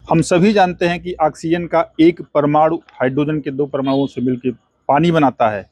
हम सभी जानते हैं कि ऑक्सीजन का एक परमाणु हाइड्रोजन के दो परमाणुओं से मिलकर पानी बनाता है,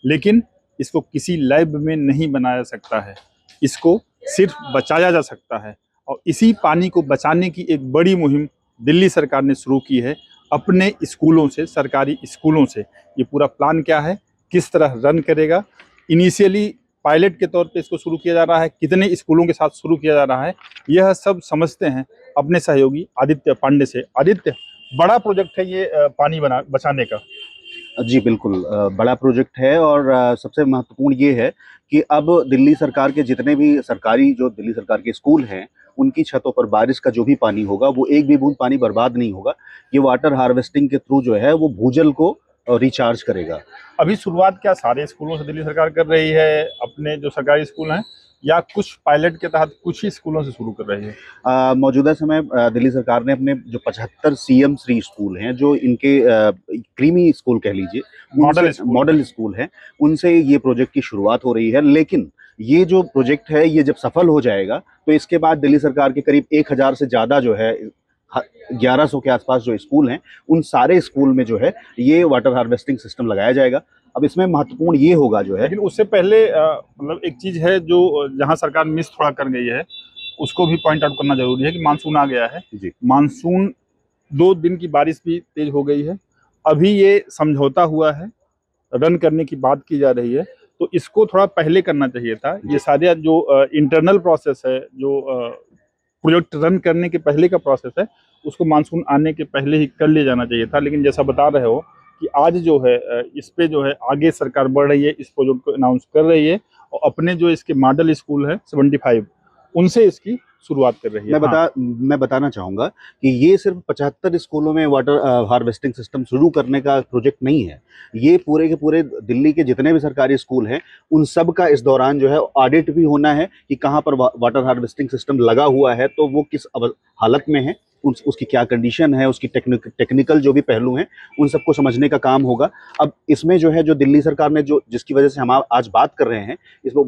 लेकिन इसको किसी लैब में नहीं बनाया जा सकता है। इसको सिर्फ बचाया जा सकता है और इसी पानी को बचाने की एक बड़ी मुहिम दिल्ली सरकार ने शुरू की है अपने स्कूलों से, सरकारी स्कूलों से। ये पूरा प्लान क्या है, किस तरह रन करेगा, इनिशियली पायलट के तौर पे इसको शुरू किया जा रहा है, कितने स्कूलों के साथ शुरू किया जा रहा है, यह सब समझते हैं अपने सहयोगी आदित्य पांडे से। आदित्य, बड़ा प्रोजेक्ट है ये पानी बचाने का। जी बिल्कुल, बड़ा प्रोजेक्ट है और सबसे महत्वपूर्ण ये है कि अब दिल्ली सरकार के जितने भी सरकारी जो दिल्ली सरकार के स्कूल हैं, उनकी छतों पर बारिश का जो भी पानी होगा वो एक भी बूंद पानी बर्बाद नहीं होगा। ये वाटर हार्वेस्टिंग के थ्रू जो है वो भूजल को रिचार्ज करेगा। अभी शुरुआत क्या सारे स्कूलों से दिल्ली सरकार कर रही है, अपने जो सरकारी स्कूल हैं, या कुछ पायलट के तहत कुछ ही स्कूलों से शुरू कर रही है? मौजूदा समय दिल्ली सरकार ने अपने जो 75 सीएम श्री स्कूल हैं, जो इनके क्रीमी स्कूल कह लीजिए, मॉडल स्कूल हैं, उनसे ये प्रोजेक्ट की शुरुआत हो रही है। लेकिन ये जो प्रोजेक्ट है ये जब सफल हो जाएगा तो इसके बाद दिल्ली सरकार के करीब 1000 से ज़्यादा जो है 1100 के आसपास जो स्कूल हैं, उन सारे स्कूल में जो है ये वाटर हार्वेस्टिंग सिस्टम लगाया जाएगा। अब इसमें महत्वपूर्ण ये होगा जो है, लेकिन उससे पहले मतलब एक चीज है जो जहां सरकार मिस थोड़ा कर गई है, उसको भी पॉइंट आउट करना जरूरी है कि मानसून आ गया है जी। मानसून 2 दिन की बारिश भी तेज हो गई है। अभी ये समझौता हुआ है, रन करने की बात की जा रही है, तो इसको थोड़ा पहले करना चाहिए था। ये सारे जो इंटरनल प्रोसेस है, जो प्रोजेक्ट रन करने के पहले का प्रोसेस है, उसको मानसून आने के पहले ही कर लिया जाना चाहिए था। लेकिन जैसा बता रहे हो कि आज जो है इस पे जो है आगे सरकार बढ़ रही है, इस प्रोजेक्ट को अनाउंस कर रही है और अपने जो इसके मॉडल स्कूल है 75, उनसे इसकी शुरुआत कर रही है। मैं बताना चाहूँगा कि ये सिर्फ 75 स्कूलों में वाटर हार्वेस्टिंग सिस्टम शुरू करने का प्रोजेक्ट नहीं है। ये पूरे के पूरे दिल्ली के जितने भी सरकारी स्कूल हैं, उन सब का इस दौरान जो है ऑडिट भी होना है कि कहाँ पर वाटर हार्वेस्टिंग सिस्टम लगा हुआ है, तो वो किस हालत में है, उसकी क्या कंडीशन है, उसकी टेक्निकल जो भी पहलू हैं, उन सबको समझने का काम होगा। अब इसमें जो है जो दिल्ली सरकार ने जो जिसकी वजह से हम आज बात कर रहे हैं,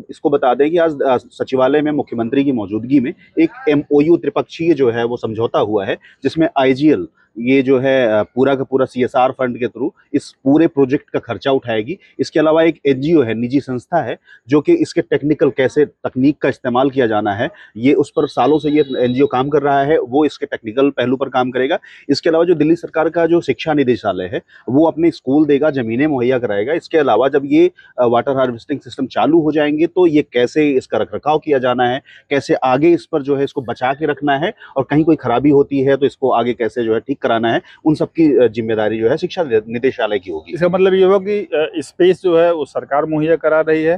इसको बता दें कि आज सचिवालय में मुख्यमंत्री की मौजूदगी में एक MOU त्रिपक्षीय जो है वो समझौता हुआ है, जिसमें IGL ये जो है पूरा का पूरा CSR फंड के थ्रू इस पूरे प्रोजेक्ट का खर्चा उठाएगी। इसके अलावा एक NGO है, निजी संस्था है, जो कि इसके टेक्निकल कैसे तकनीक का इस्तेमाल किया जाना है, ये उस पर सालों से ये NGO काम कर रहा है, वो इसके टेक्निकल पहलू पर काम करेगा। इसके अलावा जो दिल्ली सरकार का जो शिक्षा निदेशालय है, वो अपने स्कूल देगा, जमीनें मुहैया कराएगा। इसके अलावा जब ये वाटर हार्वेस्टिंग सिस्टम चालू हो जाएंगे तो ये कैसे इसका रखरखाव किया जाना है, कैसे आगे इस पर जो है इसको बचा के रखना है, और कहीं कोई खराबी होती है तो इसको आगे कैसे जो है ठीक कराना है, उन सबकी जिम्मेदारी जो है शिक्षा निदेशालय की होगी। इसका मतलब ये होगा कि स्पेस जो है वो सरकार मुहैया करा रही है,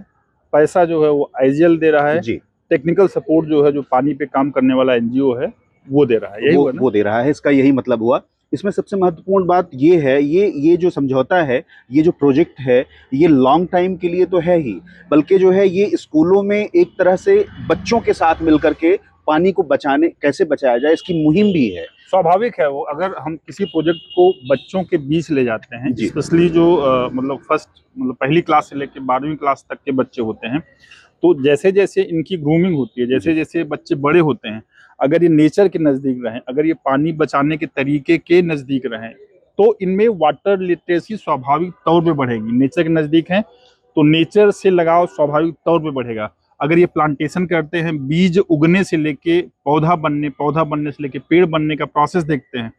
पैसा जो है वो IGL दे रहा है जी, टेक्निकल सपोर्ट जो है जो पानी पे काम करने वाला NGO है वो दे रहा है, यही हुआ ना? वो दे रहा है, इसका यही मतलब हुआ। इसमें सबसे महत्वपूर्ण बात ये है, ये जो समझौता है, ये जो प्रोजेक्ट है, ये लॉन्ग टाइम के लिए तो है ही, बल्कि जो है ये स्कूलों में एक तरह से बच्चों के साथ मिलकर के पानी को कैसे बचाया जाए, इसकी मुहिम भी है। स्वाभाविक है वो, अगर हम किसी प्रोजेक्ट को बच्चों के बीच ले जाते हैं, स्पेशली जो मतलब पहली क्लास से लेकर 12वीं क्लास तक के बच्चे होते हैं, तो जैसे जैसे इनकी ग्रूमिंग होती है, जैसे जैसे बच्चे बड़े होते हैं, अगर ये नेचर के नज़दीक रहें, अगर ये पानी बचाने के तरीके के नज़दीक रहें, तो इनमें वाटर लिटरेसी स्वाभाविक तौर पे बढ़ेगी। नेचर के नज़दीक हैं तो नेचर से लगाव स्वाभाविक तौर पे बढ़ेगा। अगर ये प्लांटेशन करते हैं, बीज उगने से लेके पौधा बनने से लेके पेड़ बनने का प्रोसेस देखते हैं,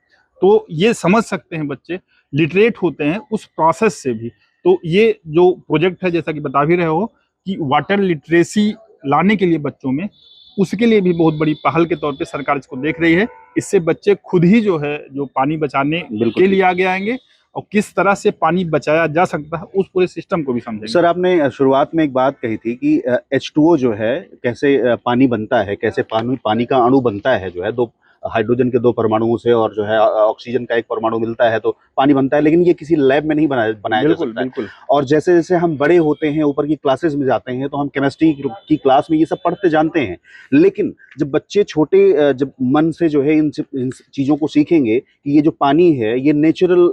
तो ये समझ सकते हैं बच्चे, लिटरेट होते हैं उस प्रोसेस से भी। तो ये जो प्रोजेक्ट है, जैसा कि बता भी रहे हो कि वाटर लिटरेसी लाने के लिए बच्चों में, उसके लिए भी बहुत बड़ी पहल के तौर पे सरकार इसको देख रही है। इससे बच्चे खुद ही जो है जो पानी बचाने के लिए आगे आएंगे और किस तरह से पानी बचाया जा सकता है उस पूरे सिस्टम को भी समझेंगे। सर, आपने शुरुआत में एक बात कही थी कि H2O जो है कैसे पानी बनता है, कैसे पानी का अणु बनता है, जो है दो हाइड्रोजन के 2 परमाणुओं से, और जो है ऑक्सीजन का 1 परमाणु मिलता है तो पानी बनता है। लेकिन ये किसी लैब में नहीं बनाया जा सकता है। और जैसे जैसे हम बड़े होते हैं, ऊपर की क्लासेस में जाते हैं, तो हम केमिस्ट्री की क्लास में ये सब पढ़ते जानते हैं। लेकिन जब बच्चे छोटे जब मन से जो है इन चीज़ों को सीखेंगे कि ये जो पानी है ये नेचुरल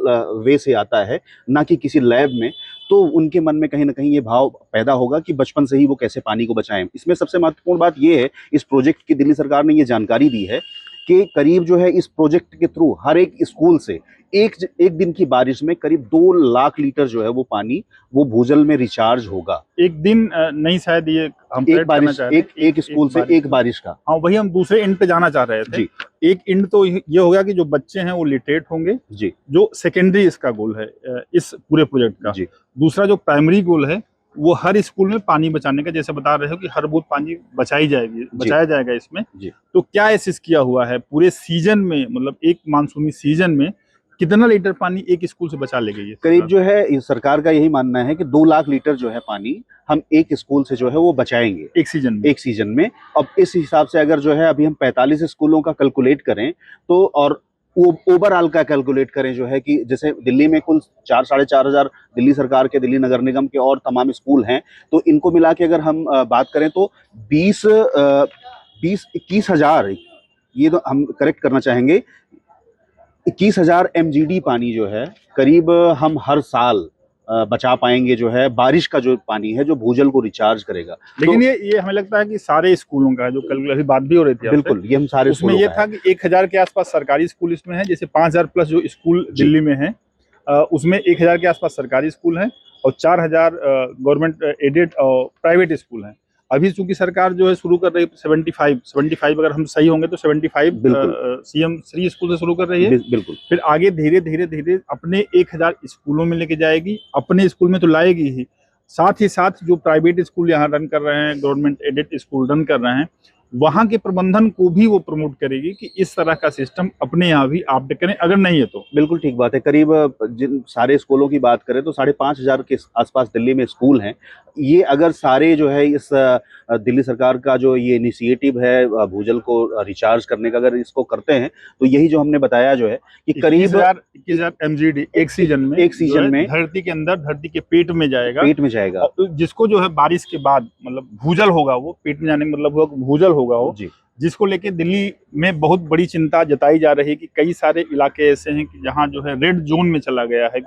वे से आता है, ना कि किसी लैब में, तो उनके मन में कहीं ना कहीं ये भाव पैदा होगा कि बचपन से ही वो कैसे पानी को बचाएं। इसमें सबसे महत्वपूर्ण बात ये है, इस प्रोजेक्ट की दिल्ली सरकार ने ये जानकारी दी है कि करीब जो है इस प्रोजेक्ट के थ्रू हर एक स्कूल से एक दिन की बारिश में करीब 2 लाख लीटर जो है वो पानी वो भूजल में रिचार्ज होगा। एक दिन नहीं, शायद ये हम एक correct करना बारिश, चाह रहे हैं। एक स्कूल से एक बारिश का। हाँ, वही हम दूसरे एंड पे जाना चाह रहे थे जी। एक एंड तो ये हो गया कि जो बच्चे हैं वो लिटरेट होंगे, जी जो सेकेंडरी इसका गोल है इस पूरे प्रोजेक्ट का। जी दूसरा जो प्राइमरी गोल है वो हर स्कूल में पानी बचाने का, जैसे बता रहे हो कि हर बूंद पानी बचाया जाएगा इसमें। जी। तो क्या एसिस किया हुआ है पूरे सीजन में, मतलब एक मानसूनी सीजन में कितना लीटर पानी एक स्कूल से बचा लेगी ये? करीब जो है इस सरकार का यही मानना है कि 2 लाख लीटर जो है पानी हम एक स्कूल से जो है वो बचाएंगे एक सीजन में। अब इस हिसाब से अगर जो है अभी हम 45 स्कूलों का कैलकुलेट करें तो, और ओवरऑल का कैलकुलेट करें जो है कि जैसे दिल्ली में कुल 4-4.5 दिल्ली सरकार के, दिल्ली नगर निगम के और तमाम स्कूल हैं, तो इनको मिला के अगर हम बात करें तो 21 हजार, ये तो हम करेक्ट करना चाहेंगे, 21,000 MGD पानी जो है करीब हम हर साल बचा पाएंगे, जो है बारिश का जो पानी है जो भूजल को रिचार्ज करेगा। लेकिन ये हमें लगता है कि सारे स्कूलों का है, जो कल अभी बात भी हो रही थी बिल्कुल, ये हम सारे उसमें ये था कि 1,000 के आसपास सरकारी स्कूल इसमें है, जैसे 5,000 प्लस जो स्कूल दिल्ली में है उसमें 1,000 के आसपास सरकारी स्कूल हैं और 4,000 गवर्नमेंट एडेड और प्राइवेट स्कूल हैं। अभी चूंकि सरकार जो है शुरू कर रही है 75 अगर हम सही होंगे तो 75 CM श्री स्कूल से शुरू कर रही है। बिल्कुल। फिर आगे धीरे धीरे अपने 1,000 स्कूलों में लेके जाएगी, अपने स्कूल में तो लाएगी ही, साथ ही साथ जो प्राइवेट स्कूल यहाँ रन कर रहे हैं, गवर्नमेंट एडेड स्कूल रन कर रहे हैं, वहाँ के प्रबंधन को भी वो प्रमोट करेगी कि इस तरह का सिस्टम अपने यहाँ भी आप करें, अगर नहीं है तो। बिल्कुल ठीक बात है। करीब जिन सारे स्कूलों की बात करें तो 5,500 के आसपास दिल्ली में स्कूल हैं। ये अगर सारे जो है इस दिल्ली सरकार का जो ये इनिशिएटिव है भूजल को रिचार्ज करने का, अगर इसको करते हैं तो यही जो हमने बताया जो है कि करीब 21,000 MGD एक सीजन में धरती के अंदर, धरती के पेट में जाएगा, जिसको जो है बारिश के बाद मतलब भूजल होगा, वो पेट में जाने का मतलब होगा भूजल होगा वो जी। जिसको लेके दिल्ली में बहुत बड़ी चिंता जताई जा रही है कि कई सारे इलाके ऐसे हैं कि जहाँ जो है रेड जोन में चला गया है,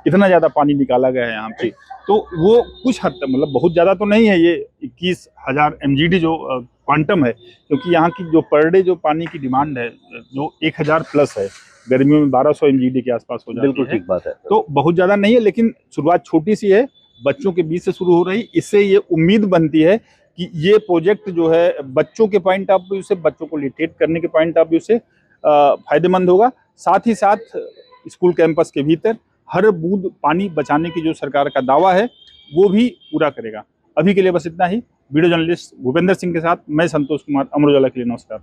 इतना ज्यादा पानी निकाला गया है यहाँ पे। तो वो कुछ हद तक, मतलब बहुत ज्यादा तो नहीं है ये 21,000 MGD जो क्वांटम है, क्योंकि यहाँ की जो पर डे जो पानी की डिमांड है जो 1,000 प्लस है, गर्मियों में 1200 MGD के आसपास हो जाती है। बिल्कुल ठीक बात है। तो बहुत ज्यादा नहीं है, लेकिन शुरुआत छोटी सी है, बच्चों के बीच से शुरू हो रही। इससे ये उम्मीद बनती है कि ये प्रोजेक्ट जो है बच्चों के पॉइंट ऑफ व्यू से, बच्चों को लिटरेट करने के पॉइंट ऑफ व्यू से फायदेमंद होगा। साथ ही साथ स्कूल कैंपस के भीतर हर बूंद पानी बचाने की जो सरकार का दावा है वो भी पूरा करेगा। अभी के लिए बस इतना ही। वीडियो जर्नलिस्ट भूपेंद्र सिंह के साथ मैं संतोष कुमार, अमर उजाला के लिए नमस्कार।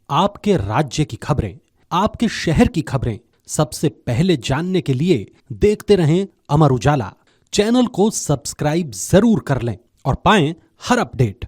आपके राज्य की खबरें, आपके शहर की खबरें सबसे पहले जानने के लिए देखते रहें अमर उजाला। चैनल को सब्सक्राइब जरूर कर लें और पाएं हर अपडेट।